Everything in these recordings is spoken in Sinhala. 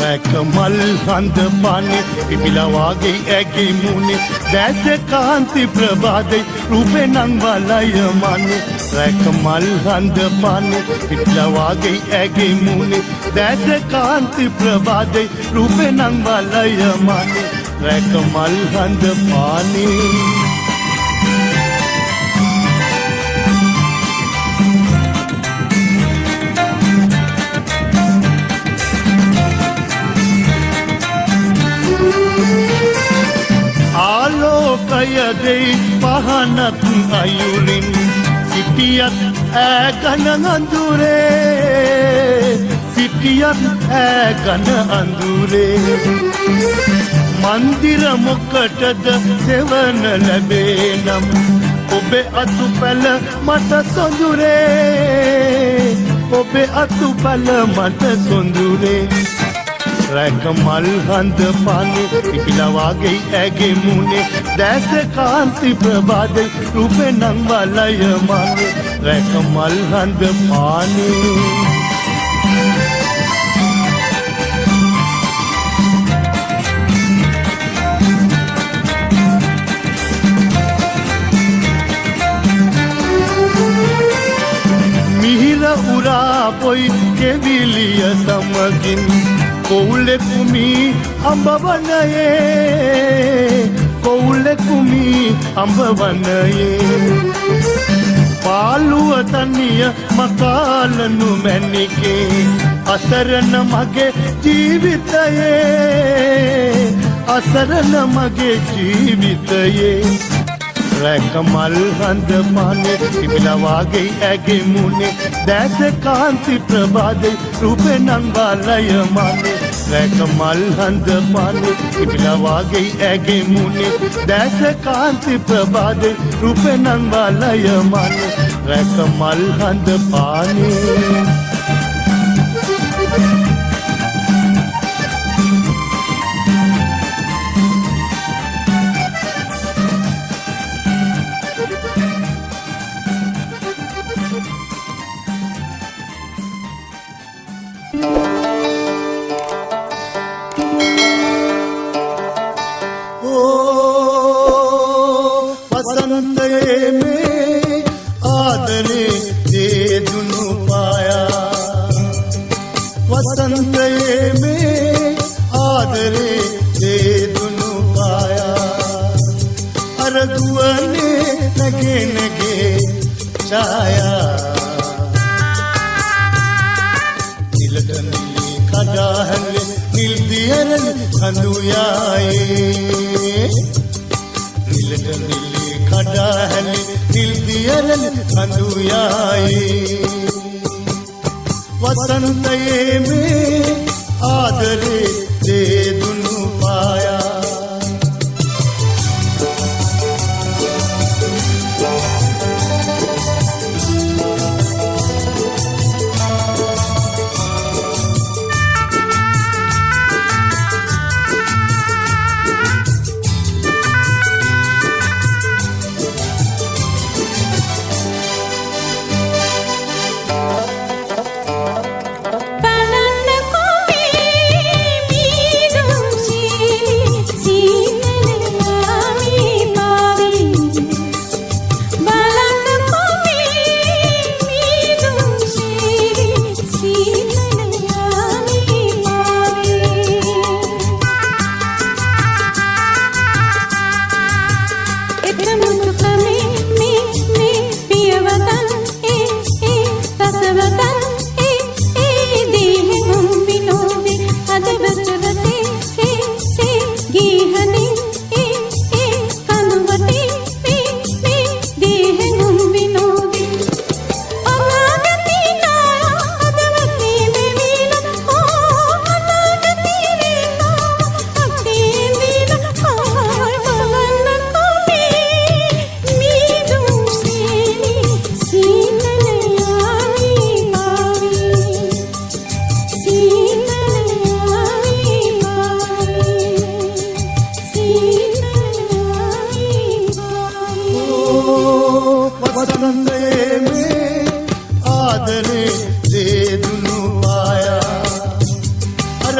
රැක මල් හඳ පානේ පිපිලා වාගේ ඇගේ මූනේ දැස කාන්ති ප්‍රභාදේ රූපේ නම් වලය මන්නේ රැක මල් හඳ පානේ පිපිලා වාගේ ඇගේ මූනේ දැස කාන්ති ප්‍රභාදේ රූපේ නම් වලය මන්නේ රැක මල් හඳ පානේ ආලෝකයදේ පහනක් අයුරින් සිටියත් ඈ ඝන අඳුරේ සිටියත් ඈ ඝන අඳුරේ මන්දිර මොකටද සෙවන ලැබේ නම් ඔබේ අතුපැල මට සොඳුරේ ඔබේ අතුපැල මට සොඳුරේ රැක මල් හඳ පානේ පිපිලා වාගේ ඇගේ මූනේ දැස කාන්ති ප්‍රභාදේ රූපේ නම් වලය මන්නේ රැක මල් හඳ පානේ මිහිර උරා පොයි කෙවිලිය සමගින් කෝල්ලෙ කුමි අඹ වනයේ කෝල්ලෙ කුමි අඹ වනයේ පාළුව තනිය මකාලනු මැනිකේ අසරණ මගේ ජීවිතයේ අසරණ මගේ ජීවිතයේ රැක මල් හඳ පානේ පිපිලා වාගේ ඇගේ මූනේ දැස කාන්ති ප්‍රභාදේ රූපේ නම් වලය මන්නේ රැක මල් හඳ පානේ පිපිලා වාගේ ඇගේ මූනේ දැස කාන්ති ප්‍රභාදේ රූපේ නම් වලය මන්නේ රැක මල් හඳ පානේ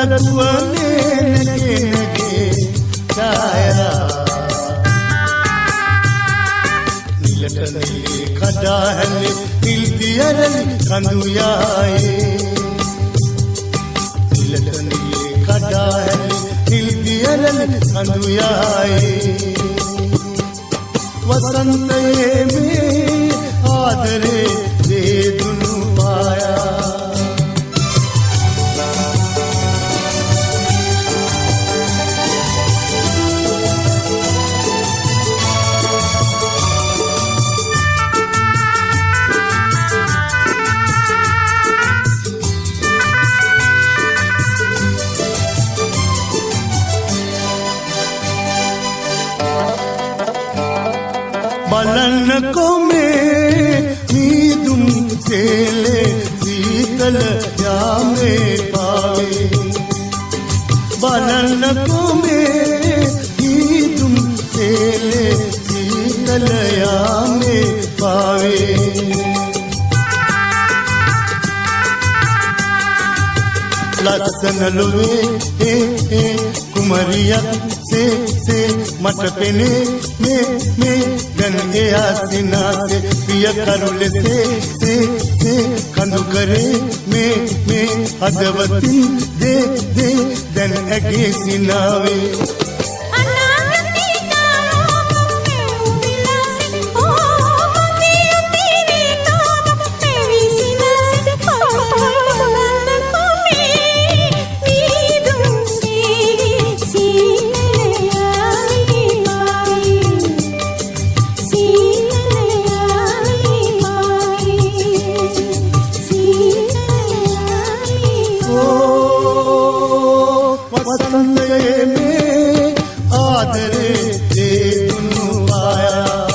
අරගුවනේ නැගේ ඡායා නිලට නිලේ කඩා හැලේ නිල් දියරලි කඳු යායේ නිලට නිලේ කඩා හැලේ නිල් දියරලි කඳු යායේ වසන්තයේ මේ ආදරේ දේදුණු පායා බලන්නකෝ මේ මීදුම් තෙලේ සීතල යාමේ පාවේ බලන්නකෝ මේ මීදුම් තෙලේ සීතල යාමේ පාවේ ලස්සන ලොවේ කුමරියක් සේ මට පෙනේ මේ දැන් එයා සිනාසේ පිය කරුලේ සේ කඳු කරේ මේ හදවතින් දේ දැන් ඇගේ සිනාවේ වසන්තයේ මේ ආදරේ දේදුණු පායා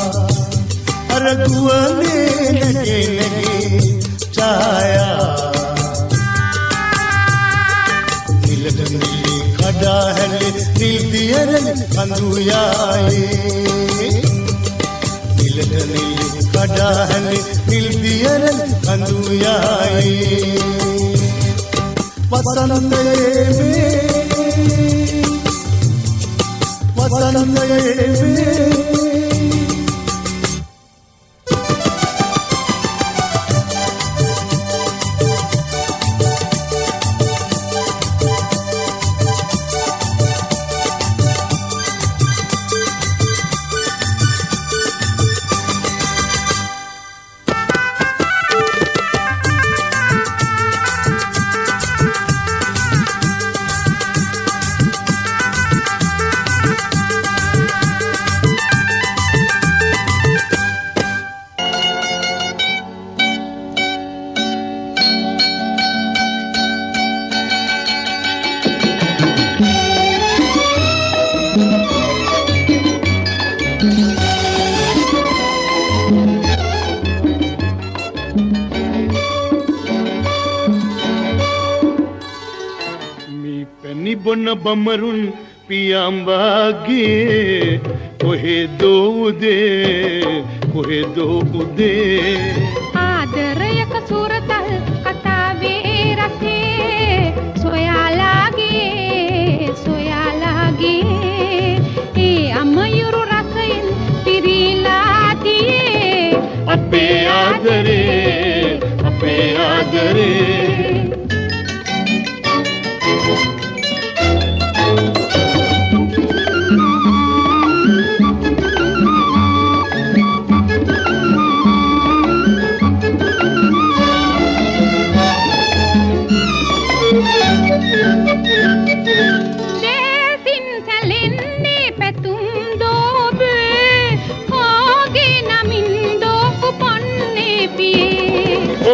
අරගුවනේ නැගේ ඡායා නිලට නිලේ කඩා හැලේ නිල් දියරලි කඳු යායේ නිලට නිලේ කඩා හැලේ නිල් දියරලි කඳු යායේ වසන්තයේ මේ වසන්තයේ මේ බොන බමරුන් පියම්බාගේ කොහෙදෝ උදේ ආදරයක සුරතල් කතාවේ රසේ සොයාලාගේ ඒ අමයුරු රසයෙන් පිරීලා දියේ අපේ ආදරේ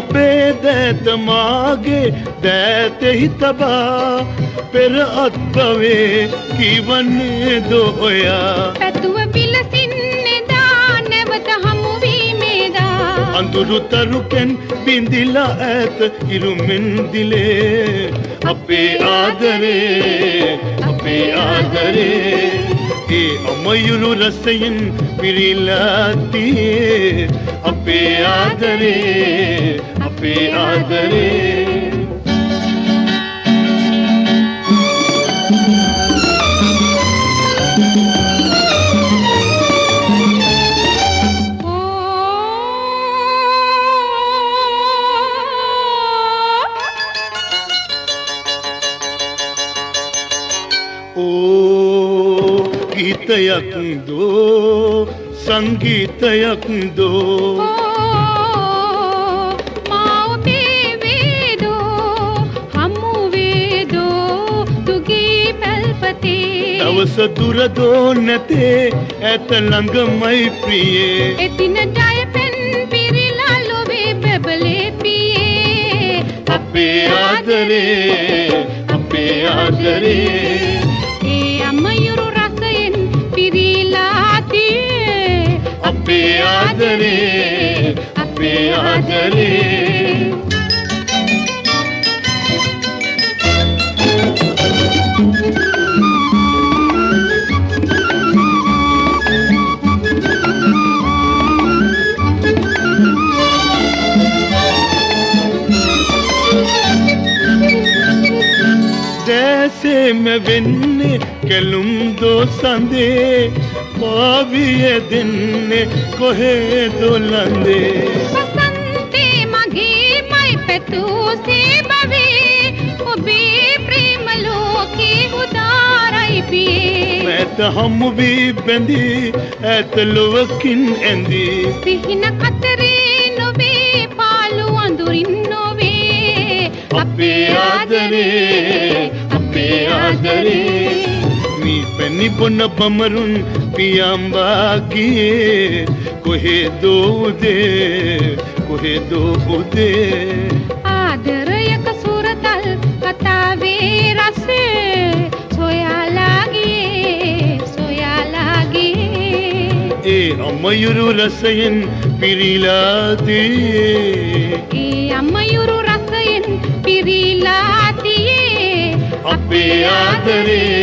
ඔබේ දෑත මාගේ දෑතෙහි තබා පෙර අත්බවේ කීවන්නේ දොයා පැතුව විලසින්නේදා නැවත හමුවීමේදා අඳුරුතරුකෙන් බිඳිලා ඇත ඉරුමෙන් දිලේ අපේ ආදරේ ඒ අමයුරු රසයෙන් පිරීලා තියේ අපේ ආදරේ ඕ ගීතයක් දෝ සංගීතයක් දෝ දවස දුර දෝ නැතේ ඇත ළඟමයි ප්‍රියේ එතින ජය පෙන් පිරිලා ලොවේ බබලේ පියේ අපේ ආදරේ ඒ අමයුරු රසයෙන් පිරිලා තියේ අපේ ආදරේ දැසෙම වෙන්නේ කෙලුම් දෝ සඳේ පාවිය දෙන්නේ කොහෙදෝ ලඳේ වසන්තේ මගේ මයි පැතුසේ බවේ ඔබේ ප්‍රේම ලෝකේ උදාරයි පියේ මෑත හමු වී බැඳී ඇත ලොවකින් ඇඳී සිහින අතරේ නොවේ පාළු අඳුරින් නොවේ අපේ ආදරේ මී පැණි බොන බමරුන් පියම්බා ගියේ කොහෙදෝ උදේ ආදරයක සුරතල් කතාවේ රසේ සොයාලා ගියේ ඒ අමයුරු රසයෙන් පිරීලා තියේ ඒ අමයුරු රසයෙන් පිරීලා තියේ අපේ ආදරේ